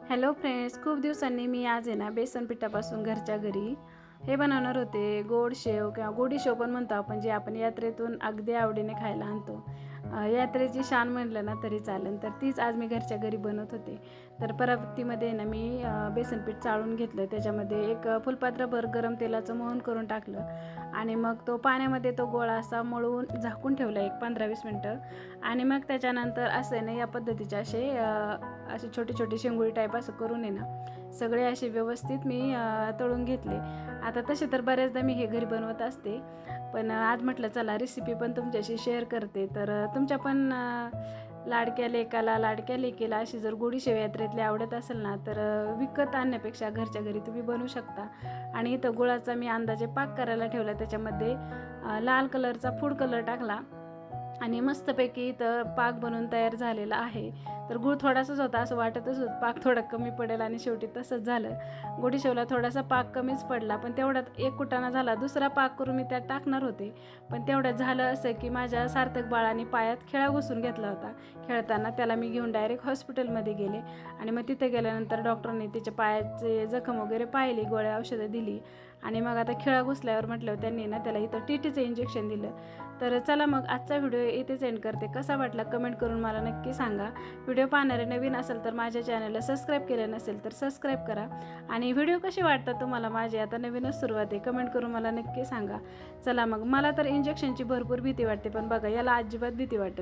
Hello friends, खूप दिवसांनी मी आज आहे ना बेसन पिठापासून घरच्या घरी हे बनवणार होते. गोड शेव किंवा गोडी शेव पण म्हणतो आपण, जे आपण यात्रेतून अगदी आवडीने खायला आणतो. यात्रेची शान म्हणलं ना तरी चालेल. तर तीच आज मी घरच्या घरी बनवत होते. तर परातीमध्ये ना मी बेसन पीठ चाळून घेतलं. त्याच्यामध्ये एक फुलपात्रभर गरम तेलाचं मोहन करून टाकलं आणि मग तो पाण्यामध्ये तो गोळा असा मळून झाकून ठेवला एक 15-20 मिनटं. आणि मग त्याच्यानंतर असं ना या पद्धतीचे असे छोटे छोटे शेंगुळी टाईप असं करून आहे ना सगळे असे व्यवस्थित मी तळून घेतले. आता तसे तर बऱ्याचदा मी हे घरी बनवत असते, पण आज म्हटलं चला रेसिपी पण तुमच्याशी शेअर करते. तर तुमच्या पण लाडक्या लेकाला लाडक्या लेकीला अशी जर गोडी शेव यात्रेतली आवडत असेल ना, तर विकत आणण्यापेक्षा घरच्या घरी तुम्ही बनवू शकता. आणि इथं गुळाचा मी अंदाजे पाक करायला ठेवला. त्याच्यामध्ये लाल कलरचा फूड कलर टाकला आणि मस्तपैकी इथं पाक बनवून तयार झालेला आहे. तर गूळ थोडासाच होता, असं वाटतच होतं पाक थोडा कमी पडेल आणि शेवटी तसंच झालं. गोडी शेवला थोडासा पाक कमीच पडला, पण तेवढ्यात एक कुटाणा झाला. दुसरा पाक करून मी त्यात टाकणार होते, पण तेवढ्यात झालं असं की माझ्या सार्थक बाळाने पायात खिळा घुसून घेतला होता खेळताना. त्याला मी घेऊन डायरेक्ट हॉस्पिटलमध्ये गेले आणि मग तिथे गेल्यानंतर डॉक्टरने त्याच्या पायाचे जखम वगैरे पाहिली, गोळ्या औषधं दिली आणि मग आता खिळा घुसल्यावर म्हटलं त्यांनी ना त्याला इथं टीटीचं इंजेक्शन दिलं. तर चला मग आजचा व्हिडिओ इथेच एंड करते. कसा वाटला कमेंट करून मला नक्की सांगा. व्हिडिओ पाहणारे नवीन असेल तर माझ्या चॅनलला सबस्क्राईब केलं नसेल तर सबस्क्राईब करा. आणि व्हिडिओ कसे वाटतात तुम्हाला माझे, आता नवीनच सुरुवात आहे, कमेंट करून मला नक्की सांगा. चला मग, मला तर इंजेक्शनची भरपूर भीती वाटते, पण बघा याला अजिबात भीती वाटत